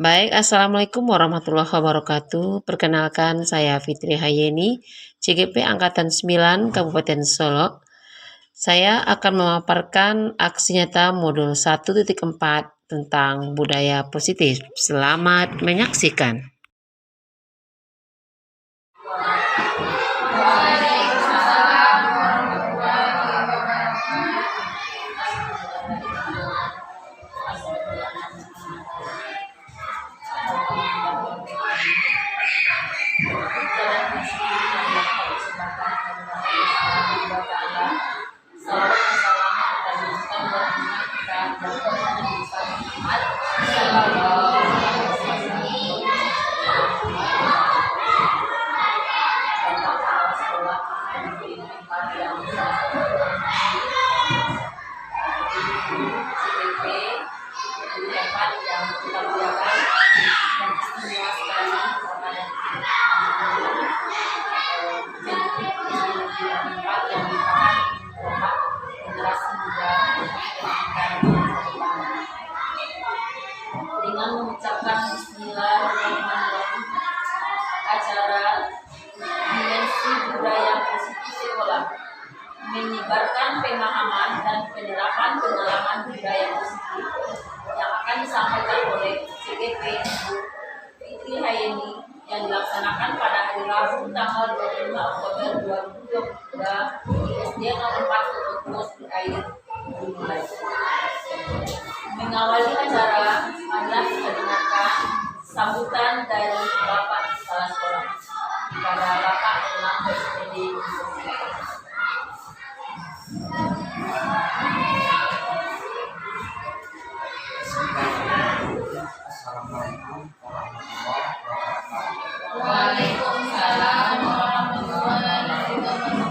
Baik, Assalamualaikum warahmatullahi wabarakatuh. Perkenalkan, saya Fitri Hayeni, CGP Angkatan 9 Kabupaten Solo. Saya akan memaparkan aksi nyata modul 1.4 tentang budaya positif. Selamat menyaksikan. Dengan mengucapkan Bismillahirrahmanirrahim, acara dimensi budaya positif sekolah menyebarkan pemahaman dan penerapan pengalaman budaya positif yang akan disampaikan oleh CGP Fitri Hayeni yang dilaksanakan pada hari Rabu tanggal 25 Oktober 2022 di SD 04 Terus di Air dimulai. Mengawali acara, adalah kita dengarkan sambutan dari Bapak Kepala Sekolah kepada Bapak Enam SPD. Assalamualaikum warahmatullahi wabarakatuh. Waalaikumsalam warahmatullahi wabarakatuh.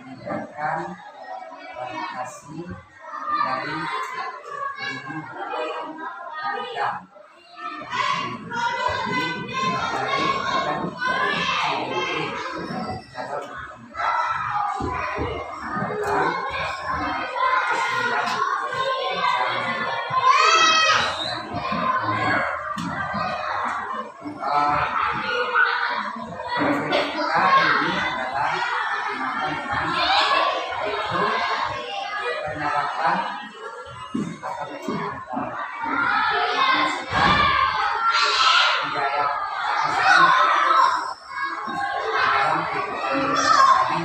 Meningkatkan kualifikasi dari guru kita dari dan CGP calon penerapan atau budaya dalam kehidupan sehari-hari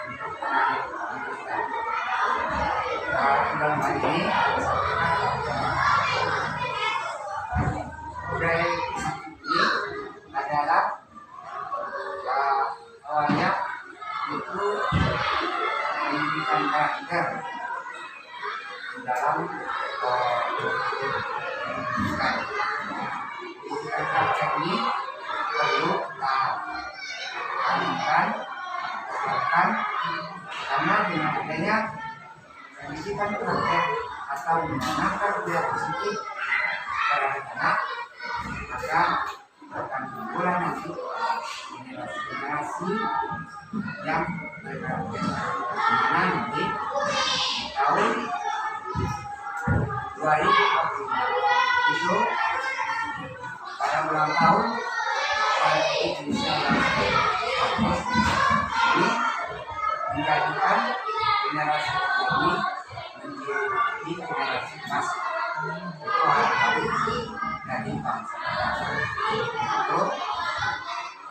untuk anak-anak kita. Dalam hal ini budaya ini adalah awalnya itu pendidikan karakter dalam pendidikan karakter ini perlu kita tanamkan, karena dengan adanya pendidikan karakter atau menanamkan budaya positif pada anak, maka akan berbulan nanti generasi yang berkarakter. Dimana nanti tahun 2045 itu pada ulang tahun Republik Indonesia menjadikan generasi ini menjadi generasi emas. Itu hal-hal dari bangsa itu.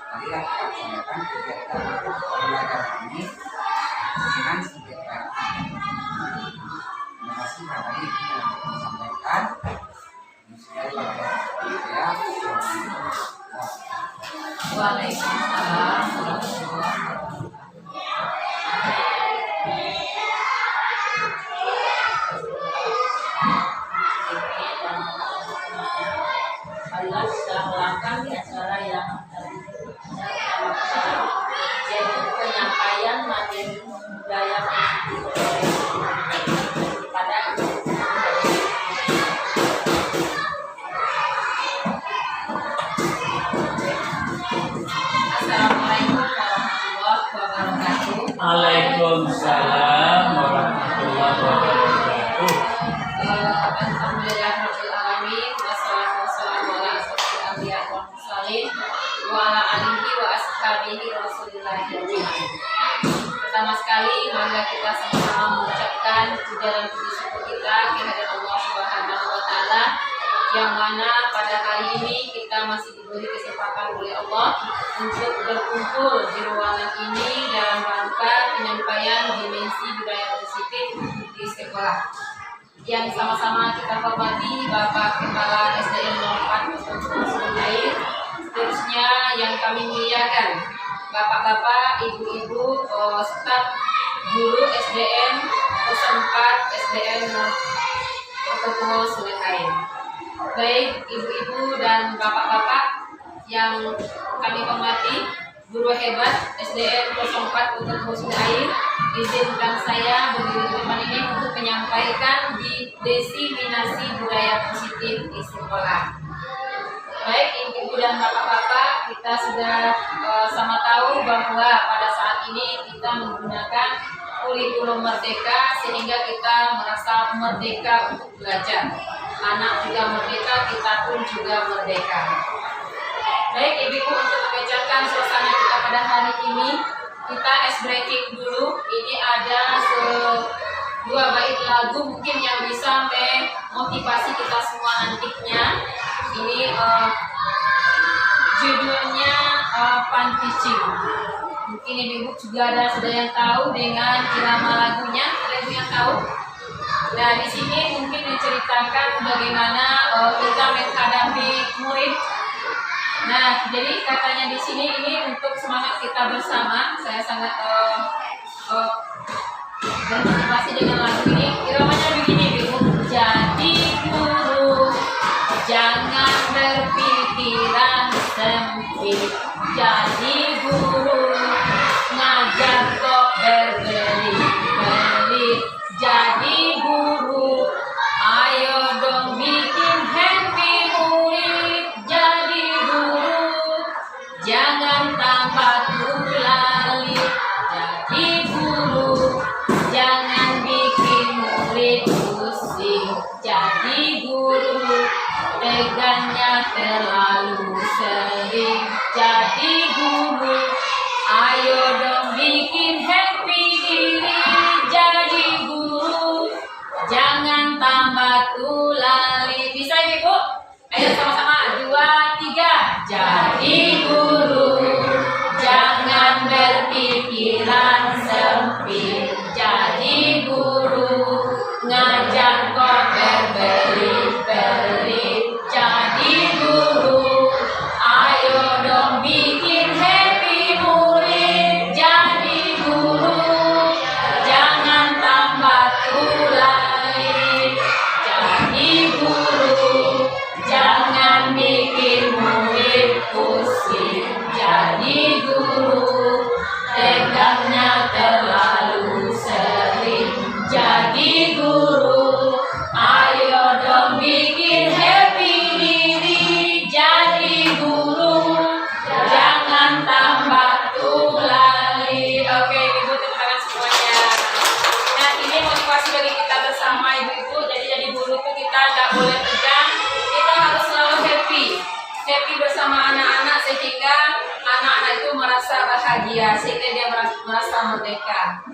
Marilah kita laksanakan kegiatan pembelajaran ini dengan sebaik terima kasih barangkali itu yang disampaikan. Waalaikumsalam warahmatullahi wabarakatuh. Allah sudah melakukan di acara yang yaitu penyampaian materi budaya pada Assalamualaikum warahmatullahi wabarakatuh. Waalaikumsalam warahmatullahi wabarakatuh. Alhamdulillahirabbil alamin wassalatu wassalamu ala asyrofil anbiya wal mursalin wa ala alihi wa ashabihi rasulillahi ajmain. Pertama sekali mari kita sama-sama mengucapkan puja dan puji syukur kita kehadirat Allah Subhanahu wa taala yang mana pada hari ini kita masih diberi kesempatan oleh Allah untuk berkumpul di ruangan ini dalam rangka penyampaian dimensi budaya positif di sekolah. Yang sama-sama kita hormati Bapak Kepala SDN 04 Sungai, seterusnya yang kami muliakan Bapak-bapak, ibu-ibu, staf guru SDN 04 SDN Sungai. Baik ibu-ibu dan bapak-bapak yang kami hormati, guru hebat SDN 04 Sungai, izinkan saya berdiri di depan ini untuk menyampaikan di diseminasi budaya positif di sekolah. Baik ibu-ibu dan bapak-bapak, kita sudah sama tahu bahwa pada saat ini kita menggunakan kurikulum merdeka sehingga kita merasa merdeka untuk belajar. Anak juga merdeka, kita pun juga merdeka. Baik ibu-ibu, untuk memecahkan suasana kita pada hari ini, kita ice breaking dulu. Ini ada dua bait lagu mungkin yang bisa memotivasi kita semua nantinya. Ini judulnya Pan Pitching. Mungkin ibu juga sudah yang tahu dengan irama lagunya. Ada yang tahu? Nah, di sini mungkin menceritakan bagaimana kita menghadapi murid. Nah, jadi katanya di sini ini untuk semangat kita bersama. Saya sangat bermotivasi dengan lagu ini. Iramanya begini, Ibu. Jadi guru, jangan berpikiran sempit. Jadi guru, ngajar kok berbelit-belit. Jadi guru, ayo dong bikin happy murid. Jadi guru, jangan tambah tulali. Jadi guru, jangan bikin murid pusing. Jadi guru, pegangnya terlalu sering. Jadi guru, ayo dong bikin happy diri. Jadi guru, jangan tambah tulali. Bisa ibu? Ayo sama-sama, 2, 3. Jadi guru, jangan berpikiran sempit. Jadi guru, ngajak kok berbelit-belit. Jadi guru, ayo dong bikin happy murid. Jadi guru, jangan tambah tulali. Jadi guru, jangan bikin murid pusing. Jadi guru, tegangnya terlalu sering. Jadi guru, ayo dong bikin happy diri. Jadi guru, jangan tambah tulali. Oke ibu, tepuk tangan semuanya. Nah, ini motivasi bagi kita bersama ibu-ibu. Jadi guru itu kita nggak boleh tegang, kita harus selalu happy bersama anak-anak sehingga anak-anak itu merasa bahagia, sehingga dia merasa merdeka.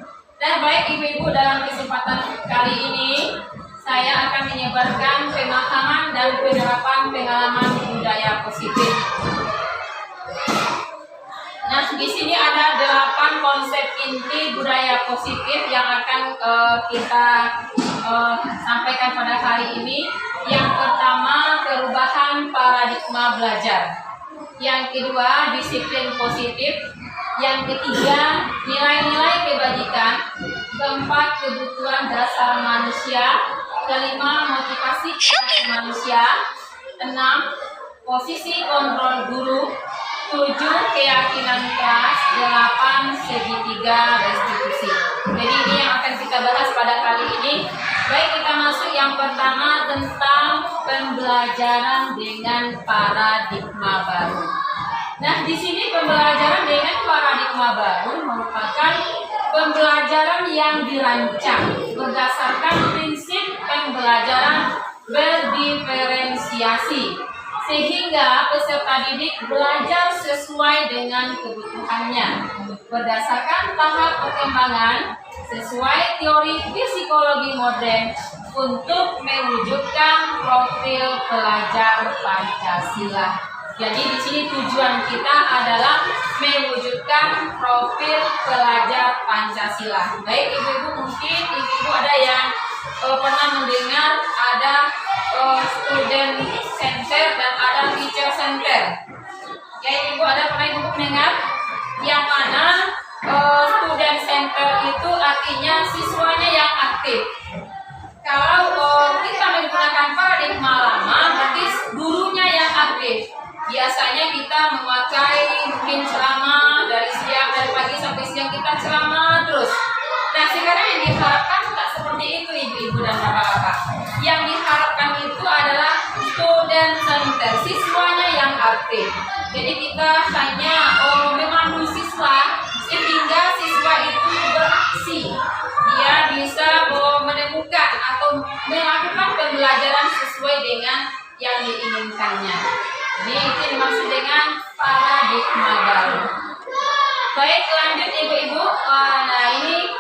Dan baik ibu-ibu, dalam kesempatan kali ini saya akan menyebarkan pemahaman dan penerapan pengalaman budaya positif. Nah, di sini ada 8 konsep inti budaya positif yang akan kita sampaikan pada hari ini. Yang pertama, perubahan paradigma belajar. Yang kedua, disiplin positif. Yang ketiga, nilai-nilai kebajikan. Keempat, kebutuhan dasar manusia. Kelima, motivasi manusia. 6, posisi kontrol guru. 7, keyakinan kelas. 8, segitiga restitusi. Jadi ini yang akan kita bahas pada kali ini. Baik, kita masuk yang pertama tentang pembelajaran dengan paradigma baru. Nah, di sini pembelajaran dengan paradigma baru merupakan pembelajaran yang dirancang berdasarkan prinsip pembelajaran berdiferensiasi, sehingga peserta didik belajar sesuai dengan kebutuhannya berdasarkan tahap perkembangan sesuai teori psikologi modern untuk mewujudkan profil pelajar Pancasila. Jadi di sini tujuan kita adalah mewujudkan profil pelajar Pancasila. Baik ibu-ibu, mungkin ibu-ibu ada yang pernah mendengar ada student center dan ada teacher center. Ya ibu, ada pernah ibu mendengar? Yang mana student center itu artinya siswanya yang aktif. Kalau kita menggunakan paradigma lama, berarti gurunya yang aktif. Biasanya kita memakai mungkin ceramah dari pagi sampai siang, kita ceramah terus. Nah, sekarang yang diharapkan tidak seperti itu ibu-ibu dan bapak-bapak. Yang diharapkan itu adalah student center, siswanya yang aktif. Jadi kita hanya memandu siswa sehingga siswa itu beraksi. Dia bisa menemukan atau melakukan pembelajaran sesuai dengan yang diinginkannya. Ini itu dimaksud dengan paradigma baru. Baik, lanjut ibu-ibu. Nah, ini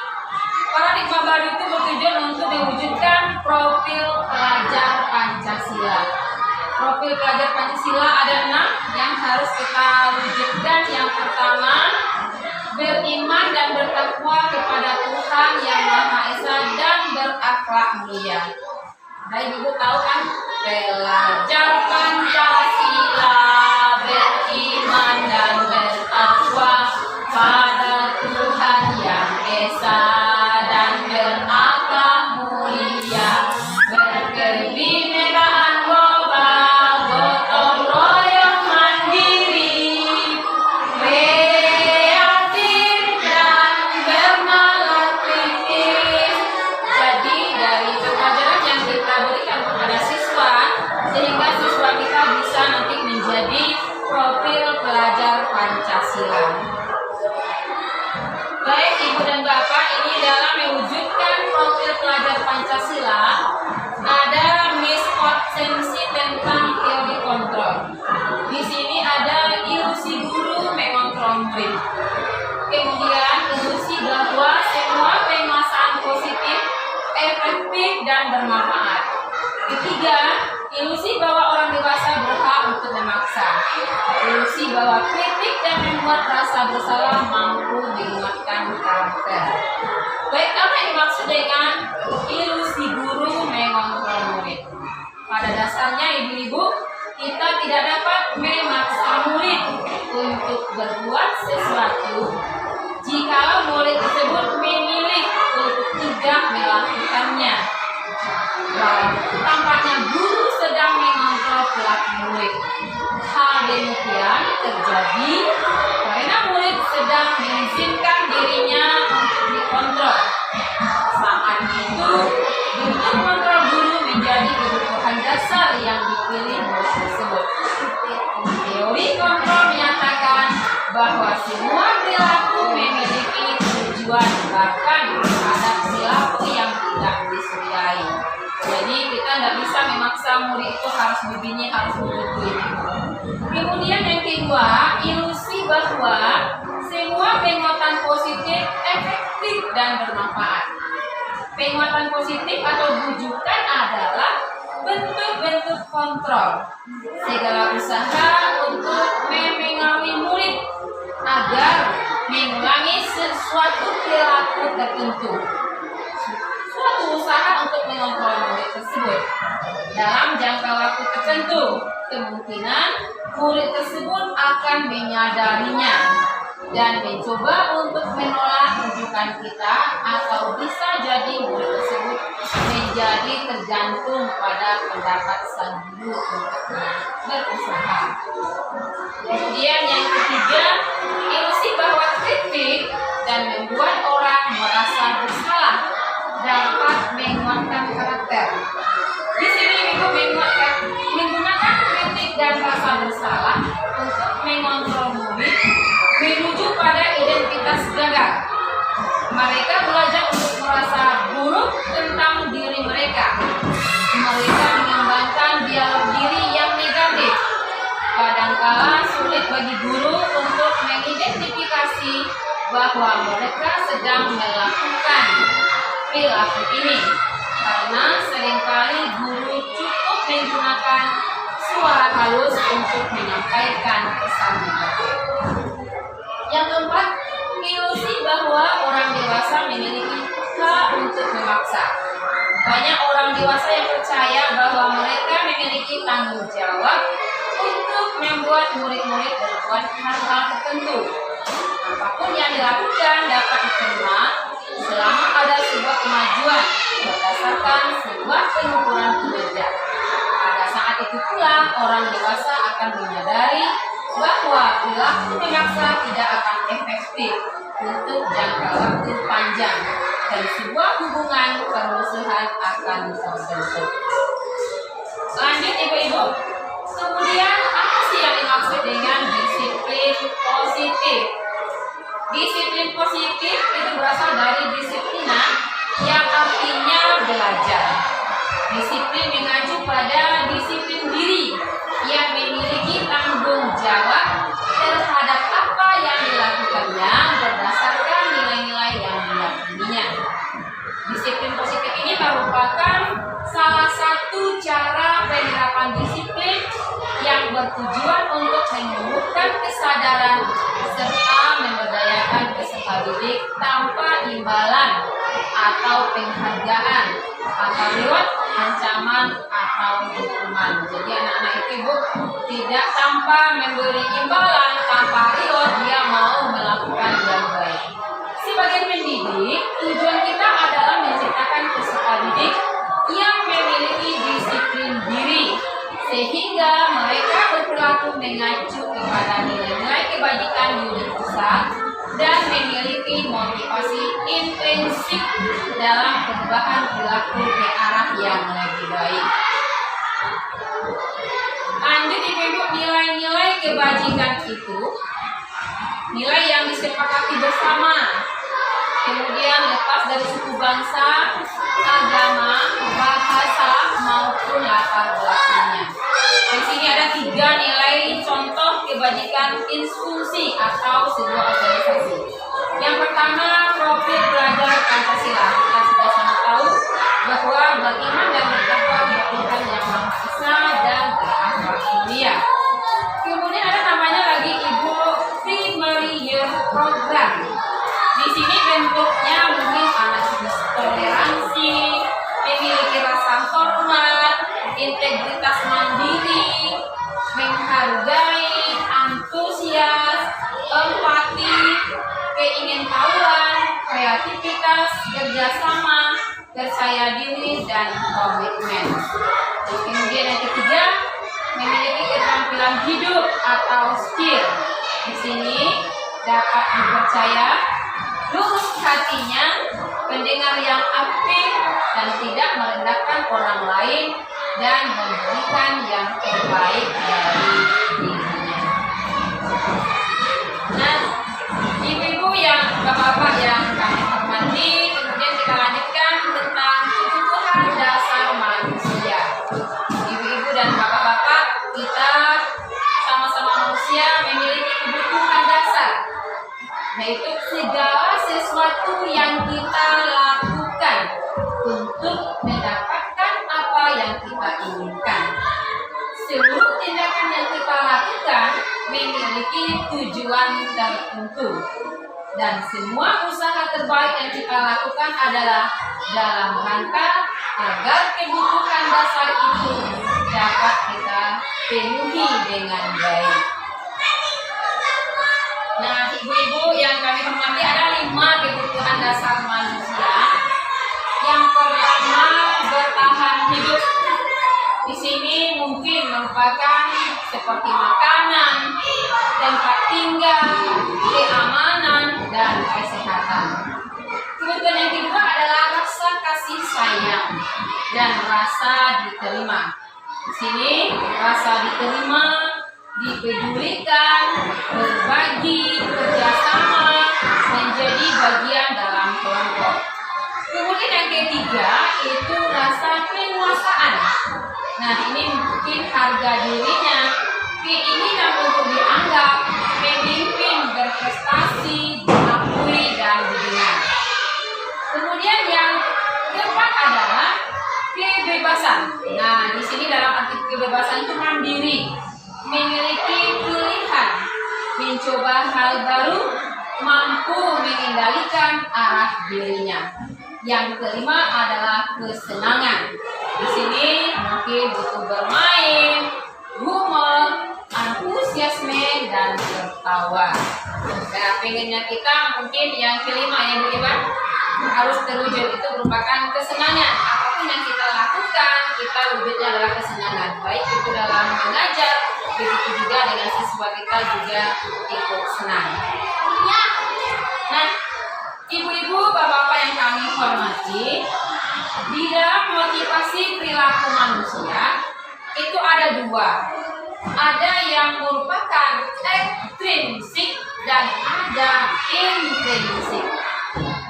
paradigma baru itu bertujuan untuk mewujudkan profil pelajar Pancasila. Profil pelajar Pancasila ada 6 yang harus kita wujudkan. Yang pertama, beriman dan bertakwa kepada Tuhan Yang Maha Esa dan berakhlak mulia. Nah, ibu tahu kan, pelajar Pancasila beriman dan bertakwa pada Tuhan Yang Esa dan berakhlak mulia, berkebinekaan global, gotong royong mandiri, kreatif dan bernalar kritis. Jadi dari pelajaran yang kita berikan kepada siswa, sehingga siswa kita bisa nanti menjadi profil pelajar Pancasila. Baik ibu dan bapak, ini dalam mewujudkan profil pelajar Pancasila ada miskonsepsi tentang teori kontrol. Di sini ada ilusi guru mengontrol murid. Kemudian ilusi bahwa semua penguasaan positif, efektif dan bermanfaat. Ketiga, ilusi bahwa orang dewasa berhak untuk memaksa. Ilusi bahwa kritik dan membuat rasa bersalah mampu menguatkan karakter. Baik, apa yang dimaksud dengan ilusi guru mengontrol murid? Pada dasarnya ibu-ibu, kita tidak dapat memaksa murid untuk berbuat sesuatu jika murid tersebut memilih untuk tidak melakukannya. Tampaknya guru sedang mengontrol perilaku murid. Hal demikian terjadi karena murid sedang mengizinkan dirinya untuk dikontrol. Saat itu, bentuk kontrol guru menjadi kebutuhan dasar yang dipilih guru tersebut. Teori kontrol menyatakan bahwa semua perilaku memiliki tujuan, bahkan terhadap perilaku yang tidak disukai. Jadi kita tidak bisa memaksa murid itu harus begini, harus begitu. Kemudian yang kedua, ilusi bahwa semua penguatan positif efektif dan bermanfaat. Penguatan positif atau bujukan adalah bentuk-bentuk kontrol segala usaha untuk memengaruhi murid agar mengulangi sesuatu perilaku tertentu. Suatu usaha untuk mengontrol murid tersebut dalam jangka waktu tertentu, kemungkinan murid tersebut akan menyadarinya dan mencoba untuk menolak rujukan kita, atau bisa jadi murid tersebut menjadi tergantung pada pendapat sang guru untuk berusaha. Kemudian yang ketiga, ilusi bahwa kritik dan membuat orang merasa bersalah dapat menguatkan karakter. Di sini Ibu menggunakan kritik dan rasa bersalah untuk mengontrol murid menuju pada identitas gagal. Mereka belajar untuk merasa buruk tentang diri mereka. Mereka mengembangkan dialog diri yang negatif. Kadangkala sulit bagi guru untuk mengidentifikasi bahwa mereka sedang melakukan perilaku ini, karena seringkali guru cukup menggunakan suara halus untuk menyampaikan pesan negatif. Yang keempat, ilusi bahwa orang dewasa memiliki hak untuk memaksa. Banyak orang dewasa yang percaya bahwa mereka memiliki tanggung jawab untuk membuat murid-murid berbuat hal-hal tertentu. Apapun yang dilakukan dapat diterima selama ada sebuah kemajuan berdasarkan sebuah pengukuran kinerja. Pada saat itu pula orang dewasa akan menyadari bahwa perilaku memaksa tidak akan efektif untuk jangka waktu panjang dan sebuah hubungan permusuhan akan terbentuk. Lanjut Ibu-ibu. Kemudian apa sih yang dimaksud dengan disiplin positif? Disiplin positif itu berasal dari disiplina yang artinya belajar. Disiplin mengacu pada disiplin diri yang memiliki tanggung jawab terhadap apa yang dilakukannya berdasarkan nilai-nilai yang diyakininya. Disiplin positif ini merupakan salah satu cara penerapan disiplin yang bertujuan untuk menumbuhkan kesadaran serta memberdayakan peserta didik tanpa imbalan atau penghargaan atau lewat ancaman atau hukuman. Jadi anak-anak itu Ibu tidak tanpa memberi imbalan, tanpa reward, dia mau melakukan yang baik. Sebagai pendidik, tujuan kita adalah menciptakan peserta didik yang memiliki disiplin diri, sehingga mereka berperilaku mengacu kepada nilai-nilai kebajikan unit pusat dan memiliki motivasi intrinsik dalam perubahan perilaku ke arah yang lebih baik. Lanjut Ibu, nilai-nilai kebajikan itu nilai yang disepakati bersama, kemudian lepas dari suku bangsa, agama, bahasa maupun latar belakangnya. Di sini ada 3 nilai contoh kebajikan institusi atau sebuah organisasi. Yang pertama, profil belajar Pancasila. Kita sudah sama tahu bahwa beriman dan bertakwa kepada Tuhan Yang Maha Esa dan berakhlak mulia. Kemudian ada namanya lagi Ibu Primary Year Program. Di sini bentuknya mungkin anak toleransi, memiliki rasa hormat, integritas mandiri, menghargai, antusias, empati, keingintahuan, kreativitas, kerjasama, percaya diri, dan komitmen. Kemudian yang ketiga, memiliki keterampilan hidup atau skill. Di sini dapat dipercaya, lurus hatinya, pendengar yang aktif dan tidak merendahkan orang lain, dan memberikan yang terbaik dari dirinya. Nah, ibu-ibu yang bapak-bapak yang kami hormati, kemudian kita lanjutkan tentang kebutuhan dasar manusia. Ibu-ibu dan bapak-bapak, kita sama-sama manusia memiliki kebutuhan dasar, yaitu segala sesuatu yang kita tertentu. Dan semua usaha terbaik yang kita lakukan adalah dalam rangka agar kebutuhan dasar itu dapat kita penuhi dengan baik. Nah, ibu-ibu yang kami hormati, ada 5 kebutuhan dasar manusia. Yang pertama, bertahan hidup. Di sini mungkin merupakan seperti makanan, tempat tinggal, keamanan, dan kesehatan. Kebutuhan yang kedua adalah rasa kasih sayang dan rasa diterima. Di sini rasa diterima, dipedulikan, berbagi, kerjasama, menjadi bagian dalam kelompok. Kemudian yang ketiga itu rasa penguasaan. Nah, ini mungkin harga dirinya, keinginan untuk dianggap pemimpin, berprestasi, diakui, dan didengar. Kemudian yang keempat adalah kebebasan. Nah, di sini dalam arti kebebasan itu mandiri, memiliki pilihan, mencoba hal baru, mampu mengendalikan arah dirinya. Yang kelima adalah kesenangan. Di sini mungkin butuh bermain, humor, antusiasme, dan tertawa. Nah, pengennya kita mungkin yang kelima ya Bu Iwan, harus terwujud. Itu merupakan kesenangan. Apapun yang kita lakukan, kita wujudnya adalah kesenangan. Baik itu dalam mengajar, begitu juga dengan siswa kita juga ikut senang. Nah, ibu-ibu, bapak-bapak yang kami hormati, di dalam motivasi perilaku manusia itu ada 2. Ada yang merupakan ekstrinsik dan ada intrinsik.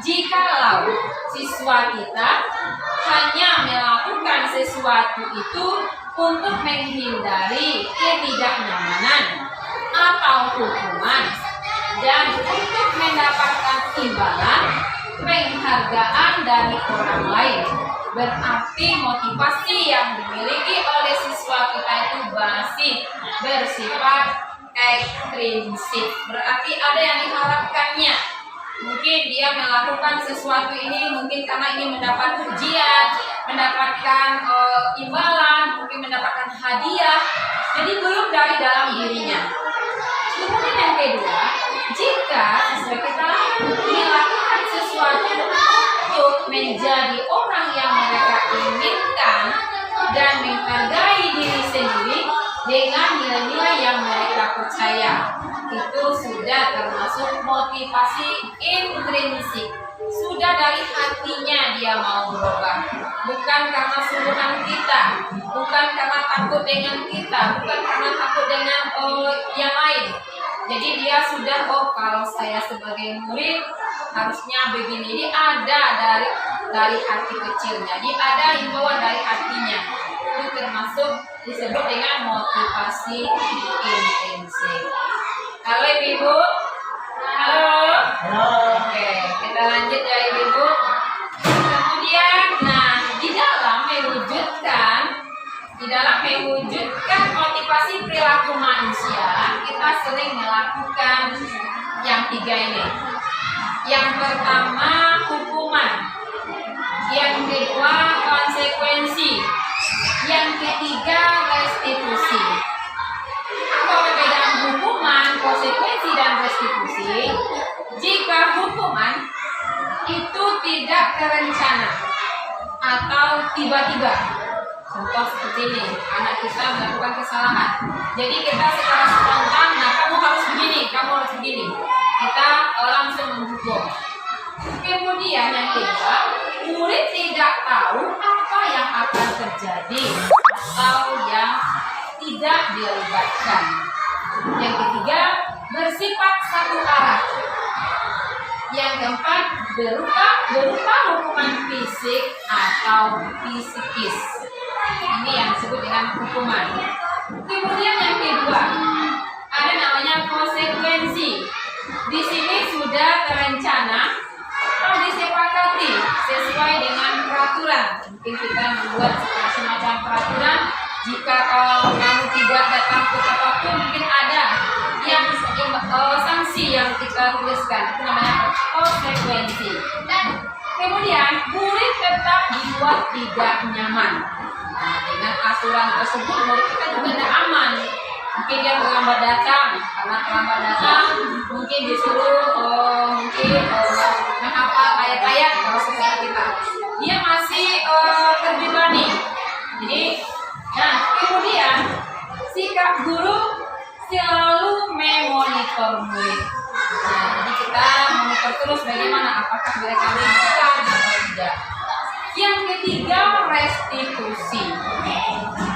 Jikalau siswa kita hanya melakukan sesuatu itu untuk menghindari ketidaknyamanan atau hukuman dan untuk mendapatkan imbalan penghargaan dari orang lain, berarti motivasi yang dimiliki oleh siswa kita itu masih bersifat ekstrinsik. Berarti ada yang diharapkannya. Mungkin dia melakukan sesuatu ini mungkin karena ingin mendapat pujian, mendapatkan imbalan, mungkin mendapatkan hadiah. Jadi belum dari dalam dirinya. Kemudian yang kedua, jika siswa kita melakukan sesuatu untuk menjadi orang yang mereka inginkan dan menghargai diri sendiri dengan nilai-nilai yang mereka percaya, itu sudah termasuk motivasi intrinsik. Sudah dari hatinya dia mau berubah, bukan karena suruhan kita, bukan karena takut dengan kita, bukan karena takut dengan yang lain. Jadi dia sudah, kalau saya sebagai murid harusnya begini. Jadi ada dari hati kecilnya, jadi ada himbauan dari hatinya. Itu termasuk disebut dengan motivasi intrinsik. Halo Ibu. Halo. Oke, kita lanjut ya Ibu. Kemudian, di dalam mewujudkan motivasi perilaku manusia, kita sering melakukan yang 3 ini. Yang pertama hukuman, yang kedua konsekuensi, yang ketiga restitusi. Apa perbedaan hukuman, konsekuensi, dan restitusi? Jika hukuman itu tidak terencana atau tiba-tiba, contoh seperti ini, anak kita melakukan kesalahan, jadi kita secara spontan, kamu harus begini, kamu harus begini, kita langsung menghukum. Kemudian yang kedua, murid tidak tahu apa yang akan terjadi atau yang tidak dilibatkan. Yang ketiga, bersifat satu arah. Yang keempat, berupa hukuman fisik atau psikis. Ini yang disebut dengan hukuman. Kemudian yang kedua, ada namanya konsekuensi. Di sini sudah terencana atau disepakati sesuai dengan peraturan. Mungkin kita membuat semacam peraturan. Jika kalau kamu tidak datang ke apapun, mungkin ada yang sanksi yang kita tuliskan, itu namanya konsekuensi. Kemudian murid tetap dibuat tidak nyaman. Nah, dengan aturan tersebut murid kita juga tidak aman. Mungkin dia terlambat datang, karena terlambat datang mungkin disuruh menghafal ayat-ayat kalau seperti kita. Dia masih terbebani. Jadi, nah kemudian sikap guru selalu memonitor murid. Nah, jadi kita monitor terus bagaimana apakah mereka mendengar atau tidak. Yang ketiga, restitusi.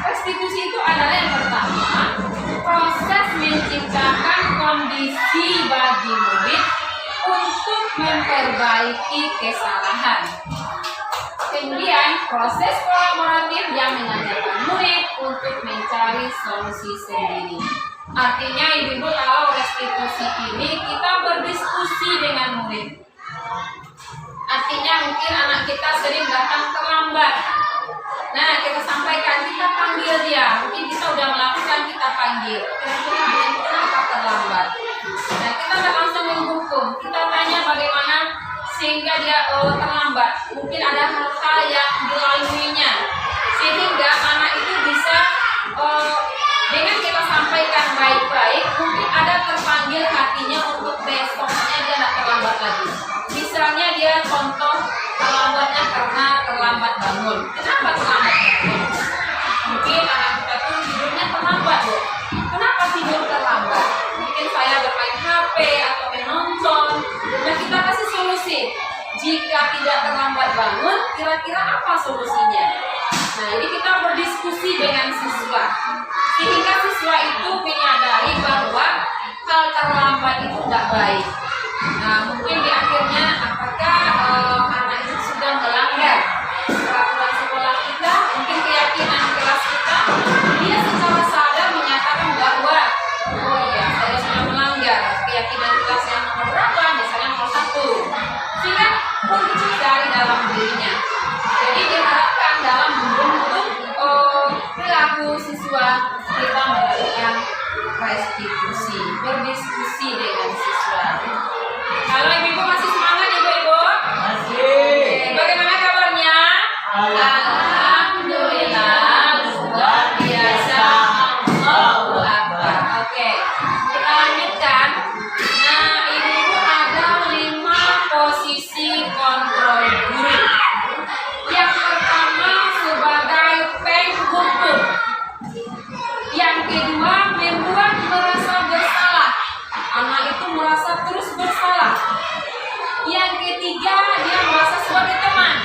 Restitusi itu adalah yang pertama, proses menciptakan kondisi bagi murid untuk memperbaiki kesalahan. Kemudian, proses kolaboratif yang mengajarkan murid untuk mencari solusi sendiri. Artinya, ibu-ibu, kalau restitusi ini kita berdiskusi dengan murid. Artinya mungkin anak kita sering datang terlambat. Nah, kita sampaikan, kita panggil dia. Mungkin kita udah melakukan, kita panggil. Kira-kira anak itu kenapa terlambat? Nah, kita nggak langsung menghukum. Kita tanya bagaimana sehingga dia terlambat. Mungkin ada hal-hal yang dilaluinya. Sehingga anak itu bisa dengan kita sampaikan baik-baik, mungkin ada terpanggil hatinya untuk besoknya dia tidak terlambat lagi. Misalnya dia contoh terlambatnya karena terlambat bangun. Kenapa terlambat bangun? Mungkin anak kita tuh tidurnya terlambat, Bu. Kenapa tidur terlambat? Mungkin saya bermain HP atau menonton. Nah, kita kasih solusi. Jika tidak terlambat bangun, kira-kira apa solusinya? Nah, jadi kita berdiskusi dengan siswa. Sehingga siswa itu menyadari bahwa hal terlambat itu tidak baik. Nah, mungkin di akhirnya apakah anak itu sudah melanggar peraturan sekolah kita, mungkin keyakinan kelas kita, dia secara sadar menyatakan bahwa oh iya, saya sudah melanggar keyakinan kelas yang nomor berapa, misalnya nomor 1, sehingga muncul dari dalam dirinya. Jadi diharapkan dalam membentuk perilaku siswa kita melakukan restitusi, berdiskusi dengan siswa. Kalau ibu-ibu masih semangat, ibu-ibu? Masih. Bagaimana kabarnya? Alhamdulillah, luar biasa. Allahu Akbar. Oke, kita lanjutkan. Nah, ibu-ibu ada 5 posisi kontrol guru. Yang pertama sebagai penghukum. Yang kedua membuat merasa bersalah. Anak itu merasa terus bersalah. Yang ketiga dia merasa sebagai teman.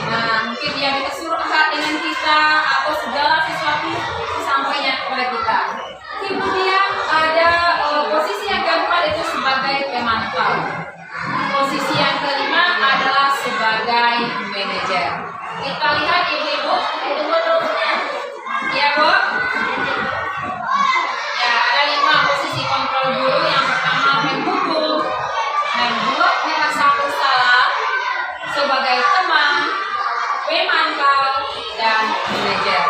Nah, mungkin dia curhat dengan kita atau segala sesuatu disampaikan kepada kita. Kemudian ada posisi yang keempat itu sebagai pemantau. Posisi yang kelima adalah sebagai manajer. Kita lihat ibu-ibu, ya Bu. Ya, ada 5 posisi kontrol guru. Yang pertama menghukum, membuat merasa bersalah, sebagai teman, pemantau, dan manajer.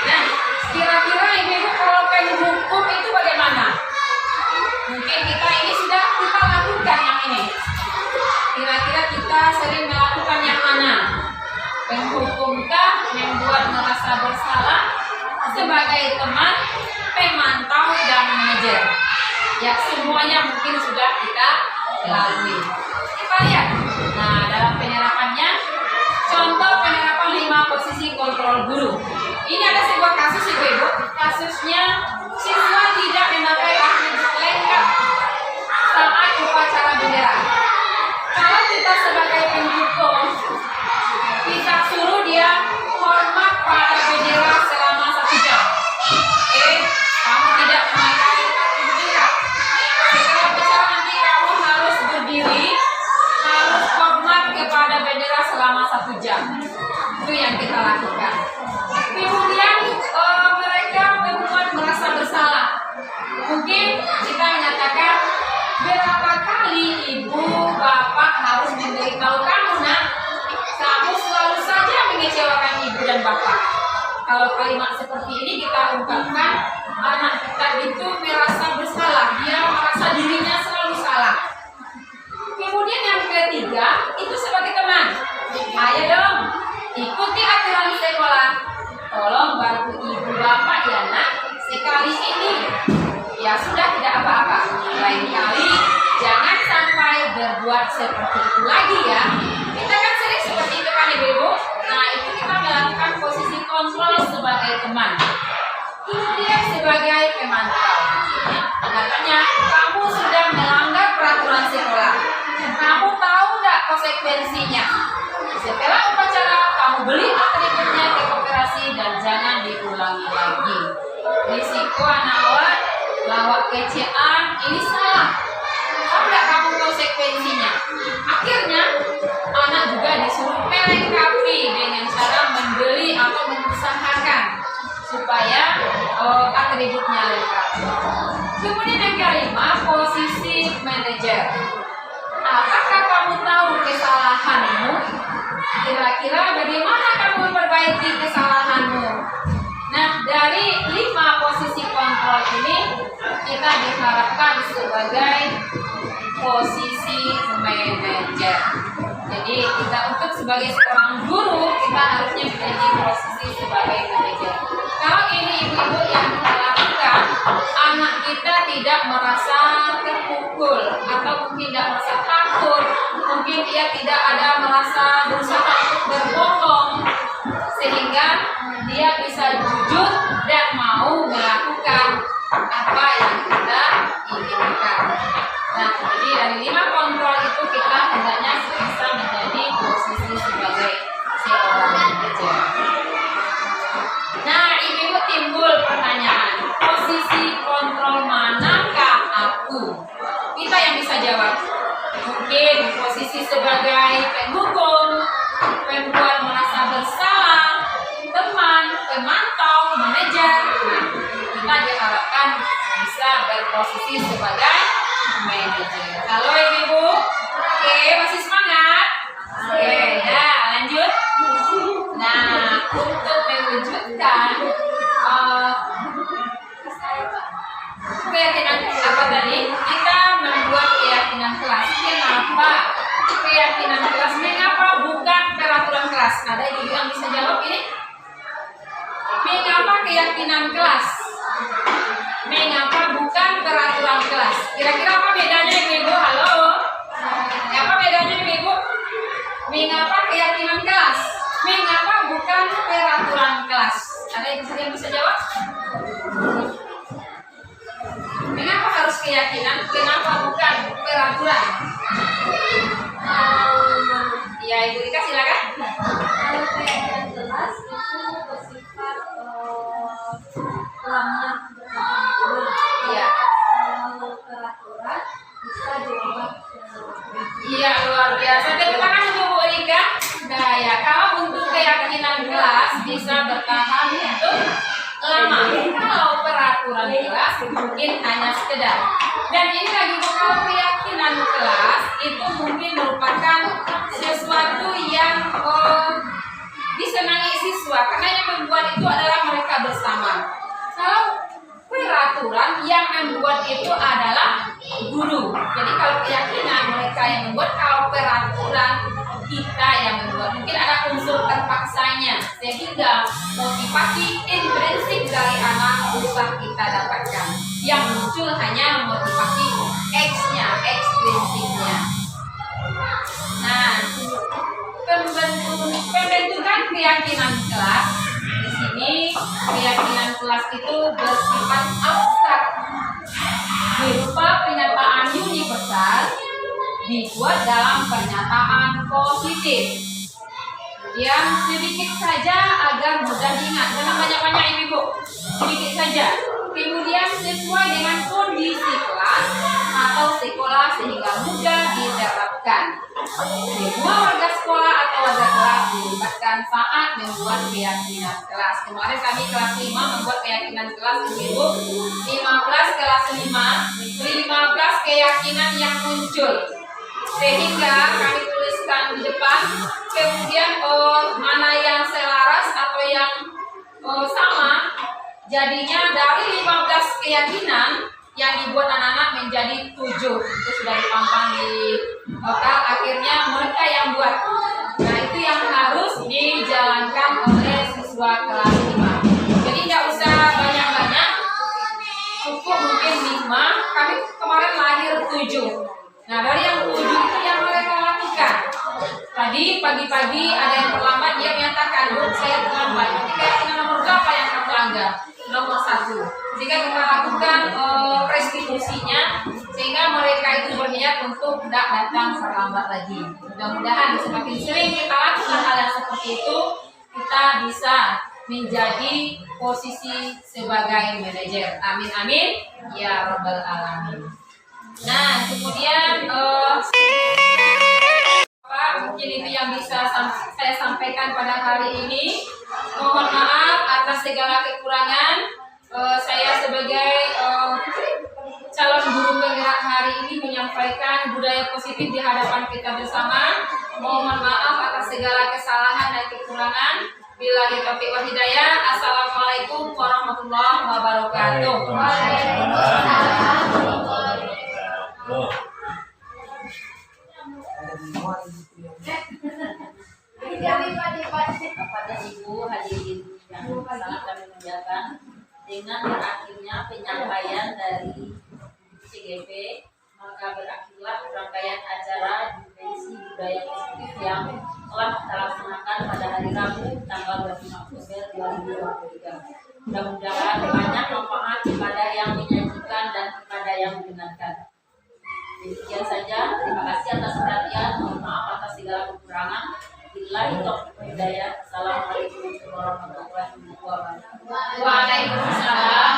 Nah, kira-kira ibu-ibu kalau penghukum itu bagaimana? Mungkin kita ini sudah kita lakukan yang ini. Kira-kira kita sering melakukan yang mana? Penghukumkah, membuat merasa bersalah, sebagai teman, pemantau, dan manajer. Ya, semuanya mungkin sudah kita lalui. Kita lihat. Nah, dalam penyerapannya, contoh penerapan 5 posisi kontrol guru. Ini ada sebuah kasus, ibu-ibu. Kasusnya siswa tidak memakai pakaian lengkap saat upacara bendera. Kalau kita sebagai penghukum, kita suruh dia hormat pada bendera selama 1 jam. Kamu tidak memakai pakaian bendera. Setelah upacara nanti kamu harus berdiri, harus hormat kepada bendera selama 1 jam. Itu yang kita lakukan. Kemudian mereka membuat merasa bersalah. Mungkin kita menyatakan, berapa kali ibu, bapak harus memberitahu kamu, nak? Kamu selalu saja mengecewakan ibu dan bapak. kalau kalimat seperti ini kita ungkapkan, anak kita itu merasa bersalah, dia merasa dirinya selalu salah. Kemudian yang ketiga itu sebagai teman. Ayo dong, ikuti aturan sekolah. Tolong bantu ibu bapak ya nak, sekali ini ya sudah tidak apa-apa. Lain kali jangan sampai berbuat seperti itu lagi ya. Kita kan sering seperti itu kan ibu-ibu. Nah itu kita melakukan posisi kontrol sebagai teman. Kemudian sebagai pemantau. Katanya kamu sudah melanggar peraturan sekolah. Kamu tahu nggak konsekuensinya? Setelah upacara kamu beli atributnya ke koperasi dan jangan diulangi lagi. Risiko anak lawak kecean ini salah. Tahu nggak kamu konsekuensinya? Akhirnya anak juga disuruh melengkapi dengan cara membeli atau mengusahakan supaya atributnya lengkap. Kemudian yang kelima, posisi manajer. Apakah kamu tahu kesalahanmu? Kira-kira bagaimana kamu memperbaiki kesalahanmu? Nah, dari 5 posisi kontrol ini kita diharapkan sebagai posisi manajer. Jadi kita untuk sebagai seorang guru kita harusnya menjadi posisi sebagai manajer. Kalau ini ibu-ibu yang kita lakukan, anak kita tidak merasa terpukul atau mungkin tidak merasa takut, mungkin dia tidak ada merasa berusaha untuk berbohong, sehingga dia bisa jujur dan mau melakukan apa yang kita inginkan. Nah, jadi dari 5 kontrol itu kita hendaknya bisa menjadi posisi sebagai seorang manajer. Nah, ibu-ibu timbul pertanyaan, posisi kontrol manakah aku? Kita yang bisa jawab. Mungkin posisi sebagai penghukum, pembuat merasa bersalah, teman, pemantau, manajer. Nah, kita diharapkan bisa berposisi sebagai manajer. Halo ibu-ibu, oke masih semangat? Oke, nah lanjut. Nah, untuk mewujudkan keyakinan apa tadi? Kita membuat keyakinan kelas. Kenapa keyakinan kelas? Mengapa bukan peraturan kelas? Ada ibu yang bisa jawab ini? Mengapa keyakinan kelas? Mengapa bukan peraturan kelas? Kira-kira apa bedanya ibu-ibu? Halo? Apa bedanya ibu-ibu? Mengapa keyakinan kelas? Mengapa bukan peraturan kelas? Ada yang bisa jawab? Mengapa harus keyakinan? Kenapa bukan peraturan? Ya Ibu Rika silakan. Kalau keyakinan kelas itu bersifat lemah. Iya. Kalau peraturan bisa diubah. Iya luar biasa. Terima kasih Bu Rika. Nah ya, kalau untuk keyakinan kelas bisa bertahan untuk lama. Kalau peraturan kelas mungkin hanya sekedar. Dan ini lagi kalau keyakinan kelas itu mungkin merupakan sesuatu yang disenangi siswa karena yang membuat itu adalah mereka bersama. Kalau peraturan yang membuat itu adalah guru. Jadi kalau keyakinan mereka yang membuat, kalau peraturan kita yang membuat. Mungkin ada unsur terpaksanya sehingga motivasi intrinsik dari anak susah kita dapatkan. Yang muncul hanya motivasi X-nya, ekstrinsiknya. Nah, pembentukan keyakinan kelas di sini, keyakinan kelas itu bersifat abstrak berupa pernyataan universal dibuat dalam pernyataan positif. Kemudian sedikit saja agar mudah diingat, jangan banyak-banyak ibu, sedikit saja. Kemudian sesuai dengan kondisi kelas atau sekolah sehingga mudah diterapkan. Semua warga sekolah atau warga kelas dilibatkan saat membuat keyakinan kelas. Kemarin kami kelas 5 membuat keyakinan kelas ibu. 15 kelas 15 keyakinan yang muncul. Sehingga kami tuliskan di depan, kemudian mana yang selaras atau yang Jadinya dari 15 keyakinan yang dibuat anak-anak menjadi 7. Itu sudah dipampang di hotel. Akhirnya mereka yang buat. Nah, itu yang harus dijalankan oleh siswa kelas 5. Jadi nggak usah banyak-banyak, cukup mungkin 5. Kami kemarin lahir 7. Nah, dari yang 7 itu yang mereka lakukan. Tadi pagi-pagi ada yang terlambat, dia menyatakan, "Bu, saya terlambat." Nanti keyakinan nomor berapa yang kamu langgar? Nomor 1. Jika kita lakukan restitusinya, sehingga mereka itu berniat untuk tidak datang terlambat lagi. Mudah-mudahan semakin sering kita lakukan hal yang seperti itu, kita bisa menjadi posisi sebagai manajer. Amin amin ya rabbal alamin. Nah, kemudian mungkin itu yang bisa saya sampaikan pada hari ini. Mohon maaf atas segala kekurangan. Saya sebagai calon guru penggerak hari ini menyampaikan budaya positif di hadapan kita bersama. Mohon maaf atas segala kesalahan dan kekurangan. Bila taufiq wal hidayah. Assalamualaikum warahmatullahi wabarakatuh. Kepada Ibu hadirin yang sangat kami muliakan, dengan berakhirnya penyampaian dari CGP, maka berakhirlah rangkaian acara Dimensi Budaya Positif yang telah kita laksanakan pada hari Rabu tanggal 25 Oktober 2023. Mudah-mudahan banyak manfaat kepada yang menyajikan dan kepada yang mendengarkan. Demikian saja, terima kasih atas perhatian, mohon maaf atas segala kekurangan. Billahi taufiq wal hidayah. Assalamualaikum warahmatullahi wabarakatuh. Waalaikumsalam